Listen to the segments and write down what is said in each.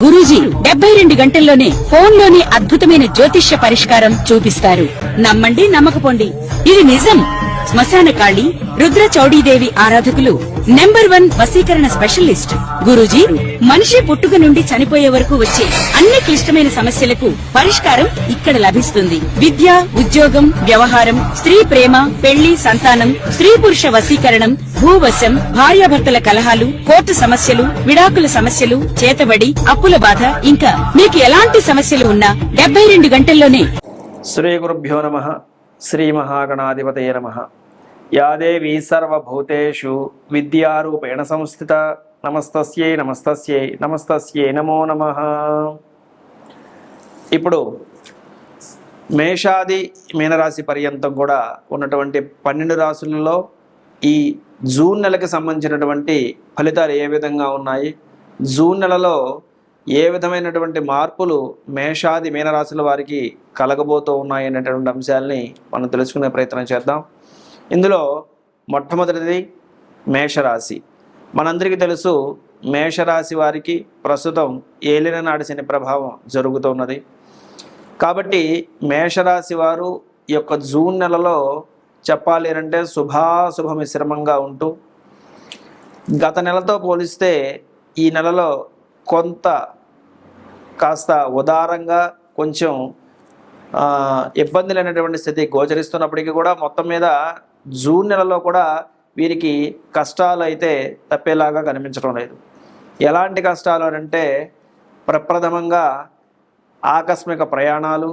గురూజీ 72 గంటల్లోనే ఫోన్ లోని అద్భుతమైన జ్యోతిష్య పరిష్కారం చూపిస్తారు. నమ్మండి, నమ్మకపోండి, ఇది నిజం. శ్మశాన కాళి రుద్ర చౌడీదేవి ఆరాధకులు నంబర్ 1 వశీకరణ స్పెషలిస్ట్ గురూజీ. మనిషి పుట్టుక నుండి చనిపోయే వరకు వచ్చే అన్ని క్లిష్టమైన సమస్యలకు పరిష్కారం ఇక్కడ లభిస్తుంది. విద్య, ఉద్యోగం, వ్యవహారం, స్త్రీ ప్రేమ, పెళ్లి, సంతానం, స్త్రీ పురుష వశీకరణం, భూవశం, భార్యాభర్తల కలహాలు, కోర్టు సమస్యలు, విడాకుల సమస్యలు, చేతబడి, అప్పుల బాధ, ఇంకా మీకు ఎలాంటి సమస్యలు ఉన్నా 72 గంటల్లోనే. శ్రీ గురుభ్యో నమః. శ్రీ మహాగణాధిపతయే నమః. యా దేవీ సర్వభూతేషు విద్యారూపేణ సంస్థిత. నమస్తస్యై నమస్తస్యై నమస్తస్యై నమో నమః. ఇప్పుడు మేషాది మీనరాశి పర్యంతం కూడా ఉన్నటువంటి 12 రాశులలో ఈ జూన్ నెలకు సంబంధించినటువంటి ఫలితాలు ఏ విధంగా ఉన్నాయి, జూన్ నెలలో ఏ విధమైనటువంటి మార్పులు మేషాది మీనరాశుల వారికి కలగబోతూ ఉన్నాయి అనేటువంటి అంశాలని మనం తెలుసుకునే ప్రయత్నం చేద్దాం. ఇందులో మొట్టమొదటిది మేషరాశి. మనందరికీ తెలుసు, మేషరాశి వారికి ప్రస్తుతం ఏలిన నాటి శని ప్రభావం జరుగుతున్నది. కాబట్టి మేషరాశి వారు ఈ యొక్క జూన్ నెలలో చెప్పాలి అంటే శుభాశుభ మిశ్రమంగా ఉంటూ, గత నెలతో పోలిస్తే ఈ నెలలో కొంత కాస్త ఉదారంగా కొంచెం ఇబ్బంది లేనటువంటి స్థితి గోచరిస్తున్నప్పటికీ కూడా మొత్తం మీద జూన్ నెలలో కూడా వీరికి కష్టాలు అయితే తప్పేలాగా కనిపించడం లేదు. ఎలాంటి కష్టాలు అంటే ప్రప్రథమంగా ఆకస్మిక ప్రయాణాలు,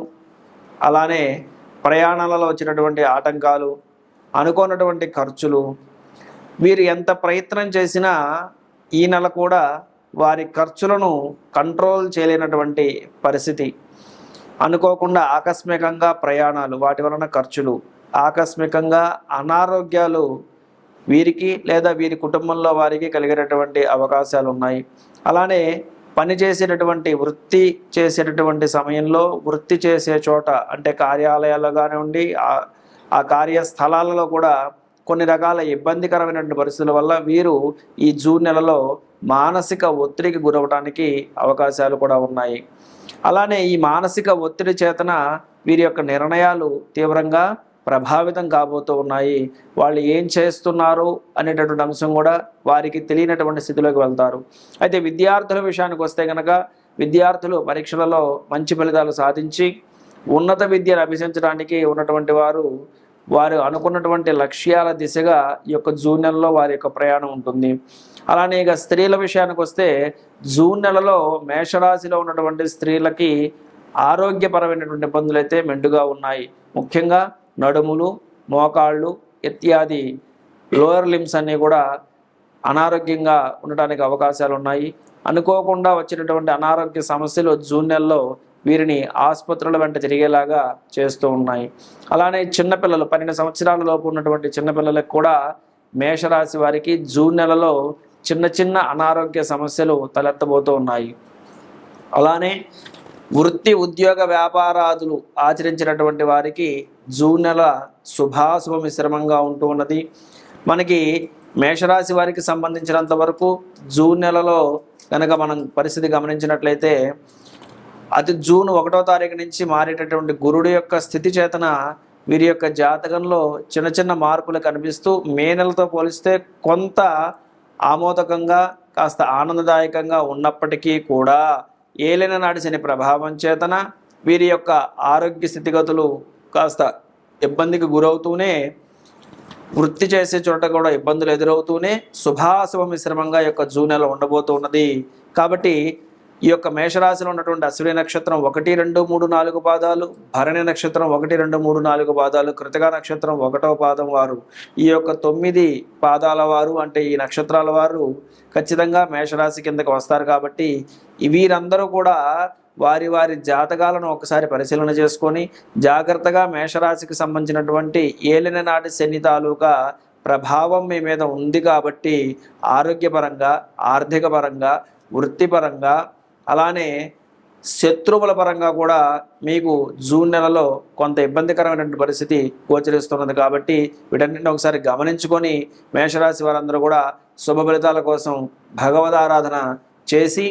అలానే ప్రయాణాలలో వచ్చినటువంటి ఆటంకాలు, అనుకోనటువంటి ఖర్చులు. వీరు ఎంత ప్రయత్నం చేసినా ఈ నెల కూడా వారి ఖర్చులను కంట్రోల్ చేయలేనటువంటి పరిస్థితి. అనుకోకుండా ఆకస్మికంగా ప్రయాణాలు, వాటి వలన ఖర్చులు, ఆకస్మికంగా అనారోగ్యాలు వీరికి లేదా వీరి కుటుంబంలో వారికి కలిగేటటువంటి అవకాశాలు ఉన్నాయి. అలానే వృత్తి చేసేటటువంటి సమయంలో వృత్తి చేసే చోట అంటే కార్యాలయాల్లో కానివ్వండి, ఆ కార్యస్థలాలలో కూడా కొన్ని రకాల ఇబ్బందికరమైనటువంటి పరిస్థితుల వల్ల వీరు ఈ జూన్ నెలలో మానసిక ఒత్తిడికి గురవడానికి అవకాశాలు కూడా ఉన్నాయి. అలానే ఈ మానసిక ఒత్తిడి చేతన వీరి యొక్క నిర్ణయాలు తీవ్రంగా ప్రభావితం కాబోతూ ఉన్నాయి. వాళ్ళు ఏం చేస్తున్నారు అనేటటువంటి అంశం కూడా వారికి తెలియనటువంటి స్థితిలోకి వెళ్తారు. అయితే విద్యార్థుల విషయానికి వస్తే కనుక విద్యార్థులు పరీక్షలలో మంచి ఫలితాలు సాధించి ఉన్నత విద్యను అభ్యసించడానికి ఉన్నటువంటి వారు అనుకున్నటువంటి లక్ష్యాల దిశగా ఈ యొక్క జూన్ నెలలో వారి యొక్క ప్రయాణం ఉంటుంది. అలానే ఇక స్త్రీల విషయానికి వస్తే జూన్ నెలలో మేషరాశిలో ఉన్నటువంటి స్త్రీలకి ఆరోగ్యపరమైనటువంటి ఇబ్బందులు అయితే మెండుగా ఉన్నాయి. ముఖ్యంగా నడుములు, మోకాళ్ళు ఇత్యాది లోయర్ లిమ్స్ అన్నీ కూడా అనారోగ్యంగా ఉండటానికి అవకాశాలు ఉన్నాయి. అనుకోకుండా వచ్చినటువంటి అనారోగ్య సమస్యలు జూన్ నెలలో వీరిని ఆసుపత్రుల వెంట తిరిగేలాగా చేస్తూ ఉన్నాయి. అలానే చిన్నపిల్లలు 12 సంవత్సరాల లోపు ఉన్నటువంటి చిన్నపిల్లలకు కూడా మేషరాశి వారికి జూన్ నెలలో చిన్న చిన్న అనారోగ్య సమస్యలు తలెత్తబోతూ ఉన్నాయి. అలానే వృత్తి, ఉద్యోగ, వ్యాపారాదులు ఆచరించినటువంటి వారికి జూన్ నెల శుభాశుభ మిశ్రమంగా ఉంటూ ఉన్నది. మనకి మేషరాశి వారికి సంబంధించినంత వరకు జూన్ నెలలో కనుక మనం పరిస్థితి గమనించినట్లయితే జూన్ 1వ తారీఖు నుంచి మారేటటువంటి గురుడు యొక్క స్థితి చేతన వీరి యొక్క జాతకంలో చిన్న చిన్న మార్పులు కనిపిస్తూ మే నెలతో పోలిస్తే కొంత ఆమోదకంగా కాస్త ఆనందదాయకంగా ఉన్నప్పటికీ కూడా ఏలిన నాటి శని ప్రభావం చేతన వీరి యొక్క ఆరోగ్య స్థితిగతులు కాస్త ఇబ్బందికి గురవుతూనే, వృత్తి చేసే చోట కూడా ఇబ్బందులు ఎదురవుతూనే శుభాశుభ మిశ్రమంగా యొక్క జూన్ నెల ఉండబోతూ ఉన్నది. కాబట్టి ఈ యొక్క మేషరాశిలో ఉన్నటువంటి అశ్విని నక్షత్రం 1, 2, 3, 4 పాదాలు, భరణి నక్షత్రం 1, 2, 3, 4 పాదాలు, కృతికా నక్షత్రం 1వ పాదం వారు, ఈ యొక్క 9 పాదాల వారు అంటే ఈ నక్షత్రాల వారు ఖచ్చితంగా మేషరాశి కిందకి వస్తారు. కాబట్టి వీరందరూ కూడా వారి వారి జాతకాలను ఒకసారి పరిశీలన చేసుకొని జాగ్రత్తగా మేషరాశికి సంబంధించినటువంటి ఏలిన నాటి శని తాలూకా ప్రభావం మీ మీద ఉంది కాబట్టి ఆరోగ్యపరంగా, ఆర్థిక పరంగా, వృత్తిపరంగా, అలానే శత్రువుల పరంగా కూడా మీకు జూన్ నెలలో కొంత ఇబ్బందికరమైనటువంటి పరిస్థితి గోచరిస్తున్నది. కాబట్టి వీటన్నింటిని ఒకసారి గమనించుకొని మేషరాశి వారందరూ కూడా శుభ ఫలితాల కోసం భగవదారాధన చేసి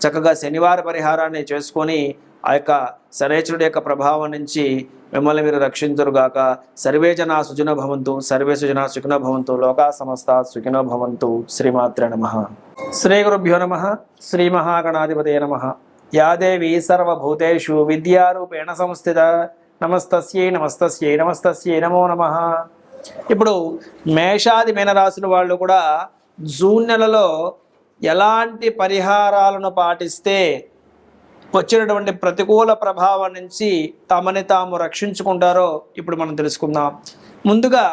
చక్కగా శనివార పరిహారాన్ని చేసుకొని ఆ యొక్క శనేశ్వరుడి యొక్క ప్రభావం నుంచి మిమ్మల్ని మీరు రక్షించురుగాక. సర్వే జనా సుజనో భవంతు, సర్వే సుజనా సుఖినో భవంతు, లోకా సమస్త సుఖినో భవంతు. శ్రీమాత్రే నమః. శ్రీ గురుభ్యో నమః. శ్రీ మహాగణాధిపతయే నమః. యా దేవి సర్వభూతేషు విద్యారూపేణ సంస్థిత నమస్తస్యై నమస్తస్యై నమస్తస్యై నమో నమః. ఇప్పుడు మేషాది మీనరాశుల వాళ్ళు కూడా జూన్ నెలలో ఎలాంటి పరిహారాలను పాటిస్తే వచ్చినటువంటి ప్రతికూల ప్రభావం నుంచి తమని తాము రక్షించుకుంటారో ఇప్పుడు మనం తెలుసుకుందాం. ముందుగా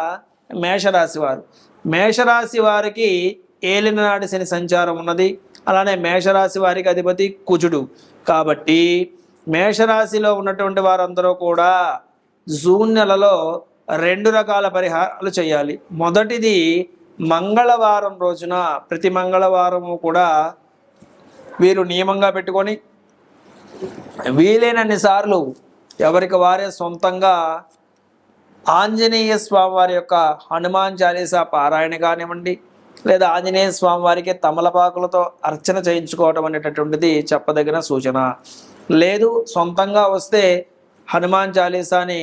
మేషరాశి వారు. మేషరాశి వారికి ఏలినాటి శని సంచారం ఉన్నది. అలానే మేషరాశి వారికి అధిపతి కుజుడు. కాబట్టి మేషరాశిలో ఉన్నటువంటి వారందరూ కూడా జూన్ నెలలో 2 రకాల పరిహారాలు చేయాలి. మొదటిది మంగళవారం రోజున, ప్రతి మంగళవారము కూడా వీరు నియమంగా పెట్టుకొని వీలైనన్ని సార్లు ఎవరికి వారే సొంతంగా ఆంజనేయ స్వామి వారి యొక్క హనుమాన్ చాలీసా పారాయణ కానివ్వండి, లేదా ఆంజనేయ స్వామి వారికి తమలపాకులతో అర్చన చేయించుకోవటం అనేటటువంటిది చెప్పదగిన సూచన. లేదు సొంతంగా వస్తే హనుమాన్ చాలీసాని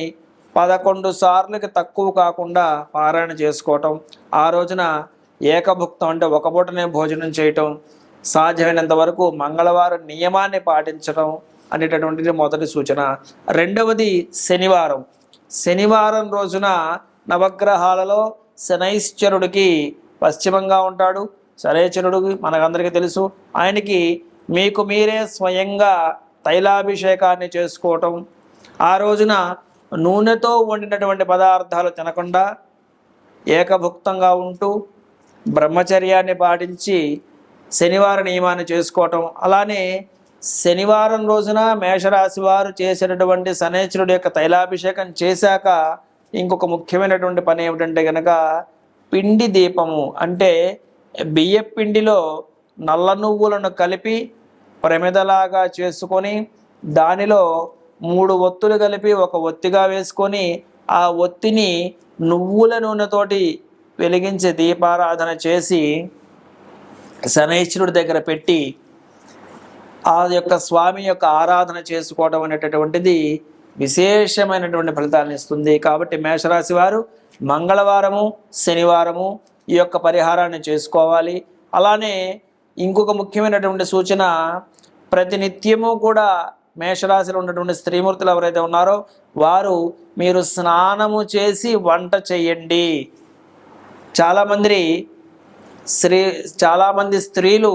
11 సార్లకి తక్కువ కాకుండా పారాయణ చేసుకోవటం, ఆ రోజున ఏకభుక్తం అంటే ఒక పూటనే భోజనం చేయటం, సాధ్యమైనంత వరకు మంగళవారం నియమాన్ని పాటించడం అనేటటువంటిది మొదటి సూచన. రెండవది శనివారం. శనివారం రోజున నవగ్రహాలలో శనైశ్చరుడికి పశ్చిమంగా ఉంటాడు. శనైశ్చరుడికి మనకందరికీ తెలుసు. ఆయనకి మీకు మీరే స్వయంగా తైలాభిషేకాన్ని చేసుకోవటం, ఆ రోజున నూనెతో వండినటువంటి పదార్థాలు తినకుండా ఏకభుక్తంగా ఉంటూ బ్రహ్మచర్యాన్ని పాటించి శనివార నియమాన్ని చేసుకోవటం. అలానే శనివారం రోజున మేషరాశి వారు చేసినటువంటి శనైశ్వరుడి యొక్క తైలాభిషేకం చేశాక ఇంకొక ముఖ్యమైనటువంటి పని ఏమిటంటే కనుక పిండి దీపము, అంటే బియ్య పిండిలో నల్ల నువ్వులను కలిపి ప్రమిదలాగా చేసుకొని దానిలో 3 ఒత్తులు కలిపి ఒక ఒత్తిగా వేసుకొని ఆ ఒత్తిని నువ్వుల నూనెతోటి వెలిగించి దీపారాధన చేసి శనైశ్వరుడి దగ్గర పెట్టి ఆ యొక్క స్వామి యొక్క ఆరాధన చేసుకోవడం అనేటటువంటిది విశేషమైనటువంటి ఫలితాలను ఇస్తుంది. కాబట్టి మేషరాశి వారు మంగళవారము శనివారము ఈ యొక్క పరిహారాన్ని చేసుకోవాలి. అలానే ఇంకొక ముఖ్యమైనటువంటి సూచన, ప్రతినిత్యము కూడా మేషరాశిలో ఉన్నటువంటి స్త్రీమూర్తులు ఎవరైతే ఉన్నారో వారు మీరు స్నానము చేసి వంట చేయండి. చాలామంది స్త్రీలు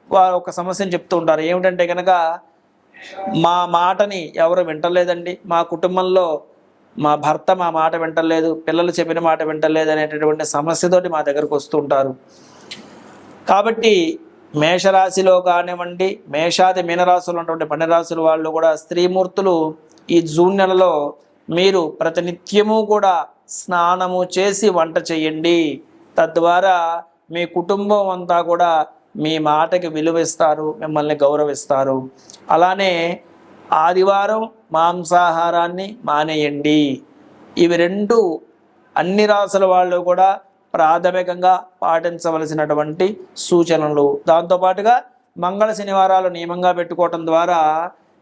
వారు ఒక సమస్యను చెప్తూ ఉంటారు. ఏమిటంటే కనుక మా మాటని ఎవరు వింటలేదండి, మా కుటుంబంలో మా భర్త మా మాట వింటలేదు, పిల్లలు చెప్పిన మాట వింటలేదు అనేటటువంటి సమస్యతోటి మా దగ్గరకు వస్తూ ఉంటారు. కాబట్టి మేషరాశిలో కానివ్వండి, మేషాది మీనరాశులు ఉన్నటువంటి 12 రాశుల వాళ్ళు కూడా స్త్రీమూర్తులు ఈ జూన్ నెలలో మీరు ప్రతినిత్యము కూడా స్నానము చేసి వంట చేయండి. తద్వారా మీ కుటుంబం అంతా కూడా మీ మాటకి విలువిస్తారు, మిమ్మల్ని గౌరవిస్తారు. అలానే ఆదివారం మాంసాహారాన్ని మానేయండి. ఇవి 2 అన్ని రాసుల వాళ్ళు కూడా ప్రాథమికంగా పాటించవలసినటువంటి సూచనలు. దాంతోపాటుగా మంగళ శనివారాలు నియమంగా పెట్టుకోవటం ద్వారా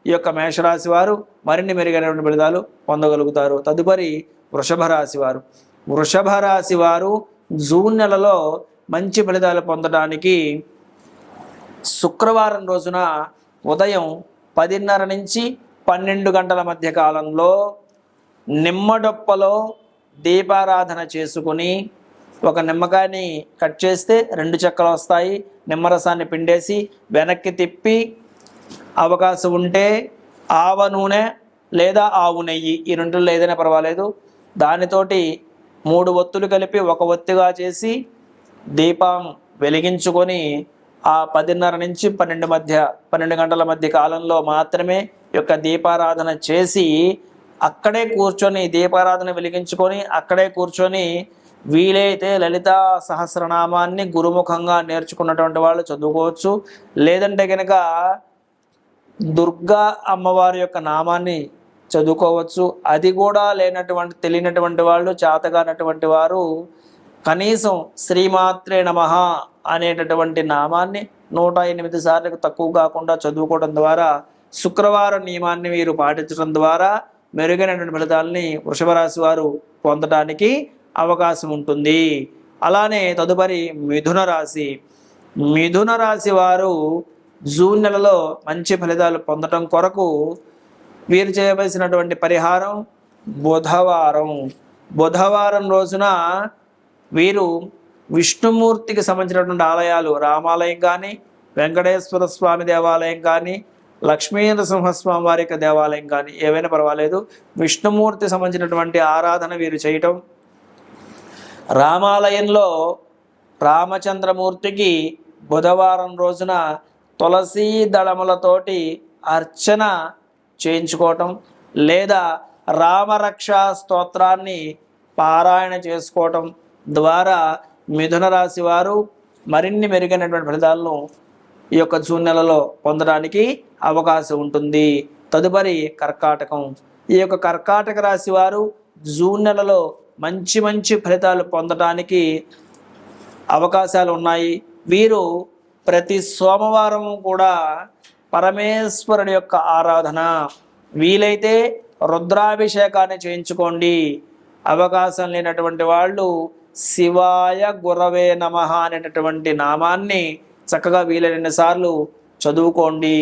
ఈ యొక్క మేషరాశి వారు మరిన్ని మెరుగైనటువంటి ఫలితాలు పొందగలుగుతారు. తదుపరి వృషభ రాశి వారు. వృషభ రాశి వారు జూన్ నెలలో మంచి ఫలితాలు పొందడానికి శుక్రవారం రోజున ఉదయం 10:30 నుంచి 12 గంటల మధ్య కాలంలో నిమ్మడొప్పలో దీపారాధన చేసుకుని ఒక నిమ్మకాయని కట్ చేస్తే 2 చెక్కలు వస్తాయి. నిమ్మరసాన్ని పిండేసి వెనక్కి తిప్పి అవకాశం ఉంటే ఆవ నూనె లేదా ఆవు నెయ్యి, ఈ 2లో ఏదైనా పర్వాలేదు, దానితోటి 3 ఒత్తులు కలిపి ఒక ఒత్తిగా చేసి దీపం వెలిగించుకొని ఆ 10:30 నుంచి 12 గంటల మధ్య కాలంలో మాత్రమే యొక్క దీపారాధన చేసి అక్కడే కూర్చొని దీపారాధన వెలిగించుకొని అక్కడే కూర్చొని వీలైతే లలితా సహస్రనామాన్ని గురుముఖంగా నేర్చుకున్నటువంటి వాళ్ళు చదువుకోవచ్చు. లేదంటే కనుక దుర్గా అమ్మవారి యొక్క నామాన్ని చదువుకోవచ్చు. అది కూడా తెలియనటువంటి వాళ్ళు, చేతగానటువంటి వారు కనీసం శ్రీమాత్రే నమః అనేటటువంటి నామాన్ని 108 సార్లకు తక్కువ కాకుండా చదువుకోవడం ద్వారా, శుక్రవారం నియమాన్ని మీరు పాటించడం ద్వారా మెరుగైనటువంటి ఫలితాలని వృషభ రాశి వారు పొందడానికి అవకాశం ఉంటుంది. అలానే తదుపరి మిథున రాశి. మిథున రాశి వారు జూన్ నెలలో మంచి ఫలితాలు పొందడం కొరకు వీరు చేయవలసినటువంటి పరిహారం బుధవారం రోజున వీరు విష్ణుమూర్తికి సంబంధించినటువంటి ఆలయాలు, రామాలయం కానీ, వెంకటేశ్వర స్వామి దేవాలయం కానీ, లక్ష్మీ నరసింహస్వామి వారి యొక్క దేవాలయం కానీ ఏవైనా పర్వాలేదు, విష్ణుమూర్తి సంబంధించినటువంటి ఆరాధన వీరు చేయటం, రామాలయంలో రామచంద్రమూర్తికి బుధవారం రోజున తులసీ దళములతోటి అర్చన చేయించుకోవటం, లేదా రామరక్షా స్తోత్రాన్ని పారాయణ చేసుకోవటం ద్వారా మిథున రాశి వారు మరిన్ని మెరుగైనటువంటి ఫలితాలను ఈ యొక్క జూన్ నెలలో పొందడానికి అవకాశం ఉంటుంది. తదుపరి కర్కాటకం. ఈ యొక్క కర్కాటక రాశి వారు జూన్ నెలలో మంచి ఫలితాలు పొందడానికి అవకాశాలు ఉన్నాయి. వీరు ప్రతి సోమవారం కూడా పరమేశ్వరుడి యొక్క ఆరాధన, వీలైతే రుద్రాభిషేకాన్ని చేయించుకోండి. అవకాశం లేనటువంటి వాళ్ళు శివాయ గురవే నమః అనేటటువంటి నామాన్ని చక్కగా వీలైన సార్లు చదువుకోండి.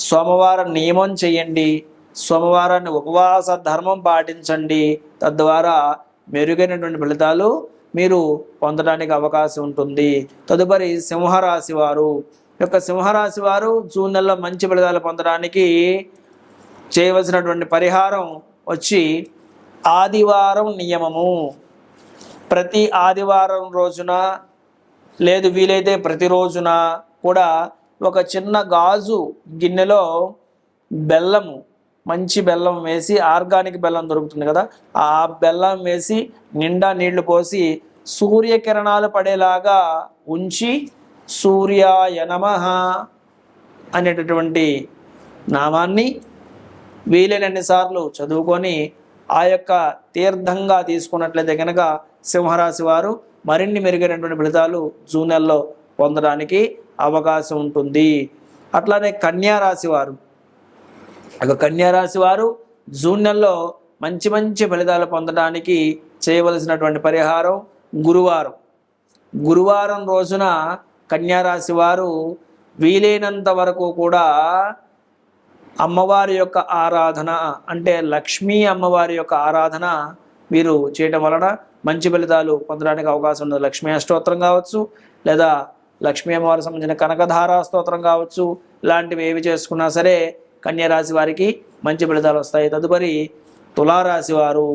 సోమవారం నియమం చేయండి, సోమవారాన్ని ఉపవాస ధర్మం పాటించండి. తద్వారా మెరుగైనటువంటి ఫలితాలు మీరు పొందడానికి అవకాశం ఉంటుంది. తదుపరి సింహరాశి వారు. సింహరాశి వారు జూన్ నెలలో మంచి ఫలితాలు పొందడానికి చేయవలసినటువంటి పరిహారం వచ్చి ఆదివారం నియమము. ప్రతి ఆదివారం రోజున, లేదు వీలైతే ప్రతిరోజున కూడా ఒక చిన్న గాజు గిన్నెలో బెల్లము, మంచి బెల్లం వేసి, ఆర్గానిక్ బెల్లం దొరుకుతుంది కదా, ఆ బెల్లం వేసి నిండా నీళ్లు పోసి సూర్యకిరణాలు పడేలాగా ఉంచి సూర్యాయ నమః అనేటటువంటి నామాన్ని వీలైనన్ని సార్లు చదువుకొని ఆ యొక్క తీర్థంగా తీసుకున్నట్లయితే కనుక సింహరాశి వారు మరిన్ని మెరుగైనటువంటి ఫలితాలు జూన్ నెలలో పొందడానికి అవకాశం ఉంటుంది. అట్లానే కన్యారాశి వారు. కన్యారాశి వారు జూన్ నెలలో మంచి ఫలితాలు పొందడానికి చేయవలసినటువంటి పరిహారం గురువారం రోజున కన్యారాశి వారు వీలైనంత వరకు కూడా అమ్మవారి యొక్క ఆరాధన, అంటే లక్ష్మీ అమ్మవారి యొక్క ఆరాధన వీరు చేయటం వలన మంచి ఫలితాలు పొందడానికి అవకాశం ఉంది. లక్ష్మీ అష్టోత్తరం కావచ్చు, లేదా లక్ష్మీ అమ్మవారికి సంబంధించిన కనకధారా స్తోత్రం కావచ్చు, ఇలాంటివి ఏవి చేసుకున్నా సరే కన్యారాశి వారికి మంచి ఫలితాలు వస్తాయి. తదుపరి తులారాశి వారు.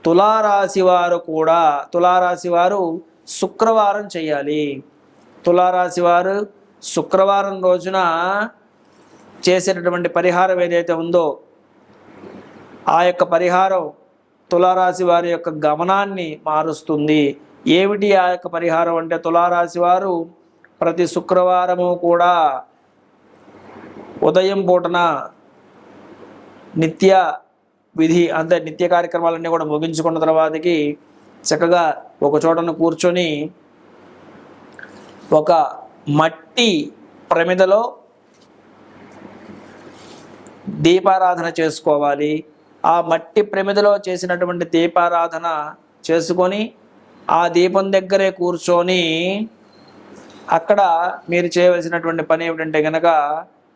తులారాశి వారు శుక్రవారం చేయాలి. తులారాశి వారు శుక్రవారం రోజున చేసేటటువంటి పరిహారం ఏదైతే ఉందో ఆ యొక్క పరిహారం తులారాశి వారి యొక్క గమనాన్ని మారుస్తుంది. ఏమిటి ఆ యొక్క పరిహారం అంటే, తులారాశి వారు ప్రతి శుక్రవారము కూడా ఉదయం పూటన నిత్య కార్యక్రమాలన్నీ కూడా ముగించుకున్న తర్వాతకి చక్కగా ఒక చోటను కూర్చొని ఒక మట్టి ప్రమిదలో దీపారాధన చేసుకోవాలి. ఆ మట్టి ప్రమిదలో చేసినటువంటి దీపారాధన చేసుకొని ఆ దీపం దగ్గరే కూర్చొని అక్కడ మీరు చేయవలసినటువంటి పని ఏమిటంటే కనుక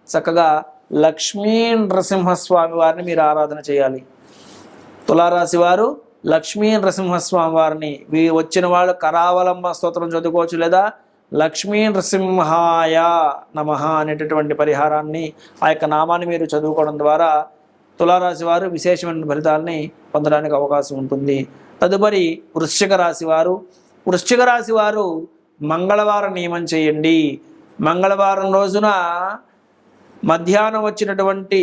చక్కగా లక్ష్మీ నరసింహస్వామి వారిని మీరు ఆరాధన చేయాలి. తులారాశి వారు లక్ష్మీ నరసింహస్వామి వారిని, వచ్చిన వాళ్ళు కరావలంబ స్తోత్రం చదువుకోవచ్చు, లేదా లక్ష్మీ నరసింహాయ నమః అనేటటువంటి పరిహారాన్ని, ఆ యొక్క నామాన్ని మీరు చదువుకోవడం ద్వారా తులారాశి వారు విశేషమైన ఫలితాలని పొందడానికి అవకాశం ఉంటుంది. తదుపరి వృశ్చిక రాశి వారు మంగళవారం నియమం చేయండి. మంగళవారం రోజున మధ్యాహ్నం వచ్చినటువంటి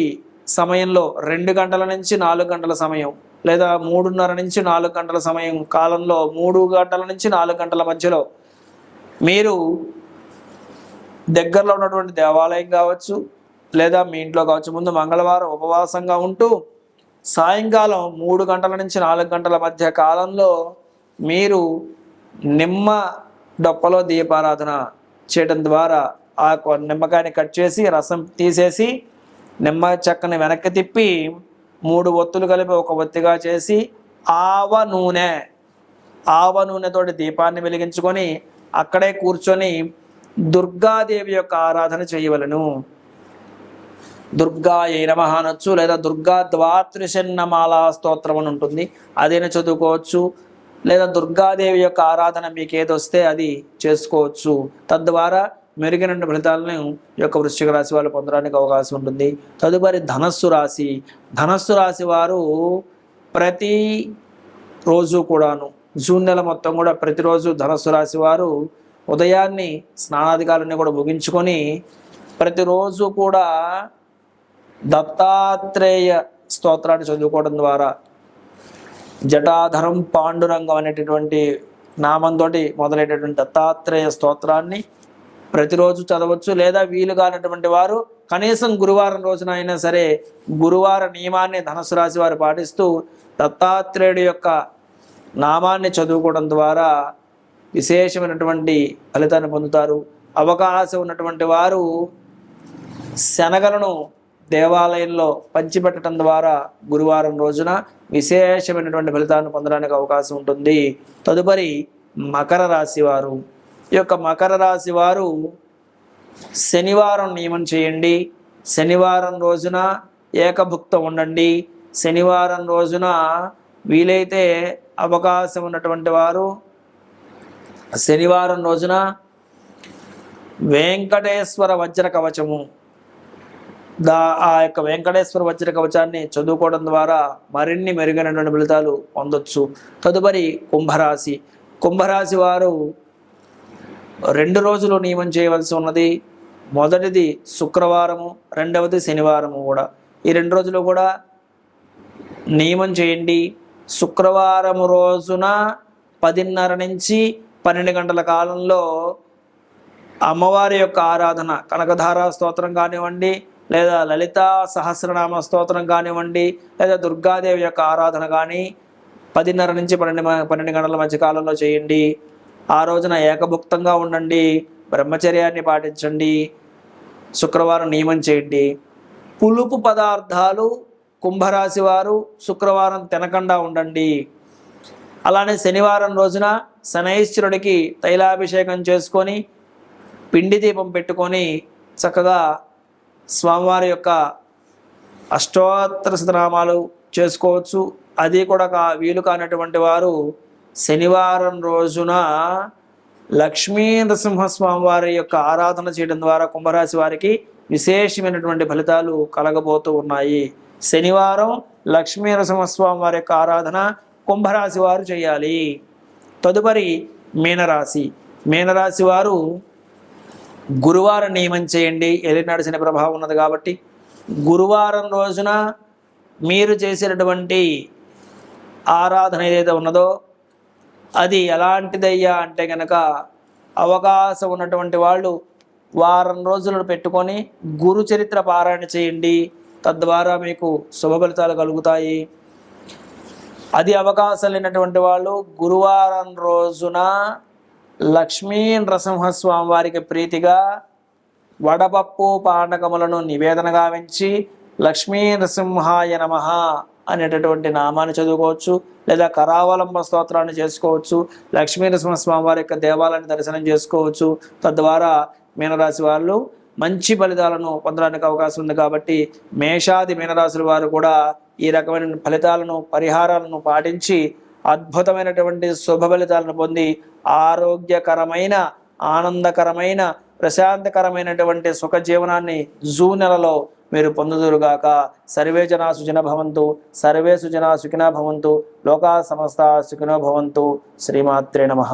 సమయంలో 2 గంటల నుంచి 4 గంటల సమయం, లేదా 3:30 నుంచి 4 గంటల సమయం కాలంలో 3 గంటల నుంచి 4 గంటల మధ్యలో మీరు దగ్గరలో ఉన్నటువంటి దేవాలయం కావచ్చు, లేదా మీ ఇంట్లో కావచ్చు, ముందు మంగళవారం ఉపవాసంగా ఉంటూ సాయంకాలం 3 గంటల నుంచి 4 గంటల మధ్య కాలంలో మీరు నిమ్మ డొప్పలో దీపారాధన చేయడం ద్వారా ఆ నిమ్మకాయని కట్ చేసి రసం తీసేసి నిమ్మ చెక్కని వెనక్కి తిప్పి 3 ఒత్తులు కలిపి ఒక ఒత్తిగా చేసి ఆవ నూనెతోటి దీపాన్ని వెలిగించుకొని అక్కడే కూర్చొని దుర్గాదేవి యొక్క ఆరాధన చేయవలను. దుర్గాయై నమః అనొచ్చు, లేదా దుర్గా ద్వాత్రిశన్నమాలా స్తోత్రం అని ఉంటుంది, అదైనా చదువుకోవచ్చు. లేదా దుర్గాదేవి యొక్క ఆరాధన మీకు ఏదొస్తే అది చేసుకోవచ్చు. తద్వారా మెరుగైన ఫలితాలను ఈ యొక్క వృశ్చిక రాశి వాళ్ళు పొందడానికి అవకాశం ఉంటుంది. తదుపరి ధనస్సు రాశి. ధనస్సు రాశి వారు ప్రతి రోజు కూడాను జూన్ నెల మొత్తం కూడా ప్రతిరోజు ధనస్సు రాశి వారు ఉదయాన్నే స్నానాధికాలన్నీ కూడా ముగించుకొని ప్రతిరోజు కూడా దత్తాత్రేయ స్తోత్రాన్ని చదువుకోవడం ద్వారా జటాధరం పాండురంగం అనేటటువంటి నామంతో మొదలైనటువంటి దత్తాత్రేయ స్తోత్రాన్ని ప్రతిరోజు చదవచ్చు. లేదా వీలు కానటువంటి వారు కనీసం గురువారం రోజున అయినా సరే గురువార నియమాన్ని ధనుసు రాశి వారు పాటిస్తూ దత్తాత్రేయుడి యొక్క నామాన్ని చదువుకోవడం ద్వారా విశేషమైనటువంటి ఫలితాన్ని పొందుతారు. అవకాశం ఉన్నటువంటి వారు శనగలను దేవాలయంలో పంచిపెట్టడం ద్వారా గురువారం రోజున విశేషమైనటువంటి ఫలితాన్ని పొందడానికి అవకాశం ఉంటుంది. తదుపరి మకర రాశి వారు. ఈ యొక్క మకర రాశి వారు శనివారం నియమం చేయండి. శనివారం రోజున ఏకభుక్త ఉండండి. శనివారం రోజున వీలైతే అవకాశం ఉన్నటువంటి వారు శనివారం రోజున వెంకటేశ్వర వజ్ర కవచము ఆ యొక్క వెంకటేశ్వర వజ్ర కవచాన్ని చదువుకోవడం ద్వారా మరిన్ని మెరుగైనటువంటి ఫలితాలు పొందొచ్చు. తదుపరి కుంభరాశి. కుంభరాశి వారు 2 రోజులు నియమం చేయవలసి ఉన్నది. మొదటిది శుక్రవారము, రెండవది శనివారము కూడా. ఈ 2 రోజులు కూడా నియమం చేయండి. శుక్రవారం రోజున 10:30 నుంచి 12 గంటల కాలంలో అమ్మవారి యొక్క ఆరాధన కనకధారా స్తోత్రం కానివ్వండి, లేదా లలితా సహస్రనామ స్తోత్రం కానివ్వండి, లేదా దుర్గాదేవి యొక్క ఆరాధన కానీ 10:30 నుంచి 12 గంటల మధ్య కాలంలో చేయండి. ఆ రోజున ఏకభుక్తంగా ఉండండి, బ్రహ్మచర్యాన్ని పాటించండి, శుక్రవారం నియమం చేయండి. పులుపు పదార్థాలు కుంభరాశి వారు శుక్రవారం తినకుండా ఉండండి. అలానే శనివారం రోజున శనైశ్వరుడికి తైలాభిషేకం చేసుకొని పిండి దీపం పెట్టుకొని చక్కగా స్వామివారి యొక్క అష్టోత్తర శతనామాలు చేసుకోవచ్చు. అది కూడా వీలు కానటువంటి వారు శనివారం రోజున లక్ష్మీ నరసింహస్వామి వారి యొక్క ఆరాధన చేయడం ద్వారా కుంభరాశి వారికి విశేషమైనటువంటి ఫలితాలు కలగబోతూ ఉన్నాయి. శనివారం లక్ష్మీ నరసింహస్వామి వారి యొక్క ఆరాధన కుంభరాశి వారు చేయాలి. తదుపరి మీనరాశి. మీనరాశి వారు గురువారం నియమం చేయండి. ఏలినాడు శని ప్రభావం ఉన్నది కాబట్టి గురువారం రోజున మీరు చేసినటువంటి ఆరాధన ఏదైతే ఉన్నదో అది ఎలాంటిదయ్యా అంటే కనుక అవకాశం ఉన్నటువంటి వాళ్ళు వారం రోజులను పెట్టుకొని గురు చరిత్ర పారాయణ చేయండి. తద్వారా మీకు శుభ ఫలితాలు కలుగుతాయి. అది అవకాశం లేనటువంటి వాళ్ళు గురువారం రోజున లక్ష్మీ నరసింహస్వామి వారికి ప్రీతిగా వడపప్పు పానకములను నివేదన గావించి లక్ష్మీ నరసింహాయ నమః అనేటటువంటి నామాన్ని చదువుకోవచ్చు. లేదా కరావలంబ స్తోత్రాన్ని చేసుకోవచ్చు. లక్ష్మీ నరసింహస్వామి వారి యొక్క దేవాలయాన్ని దర్శనం చేసుకోవచ్చు. తద్వారా మీనరాశి వాళ్ళు మంచి ఫలితాలను పొందడానికి అవకాశం ఉంది. కాబట్టి మేషాది మీనరాశుల వారు కూడా ఈ రకమైన ఫలితాలను పరిహారాలను పాటించి అద్భుతమైనటువంటి శుభ ఫలితాలను పొంది ఆరోగ్యకరమైన ఆనందకరమైన ప్రశాంతకరమైనటువంటి సుఖ జీవనాన్ని జూన్ నెలలో మీరు పొందుదురుగాక. సర్వే జనా సుజన భవంతు, సర్వే సుజనా సుఖినో భవంతు, లోకా సమస్త సుఖినో భవంతు. శ్రీమాత్రే నమః.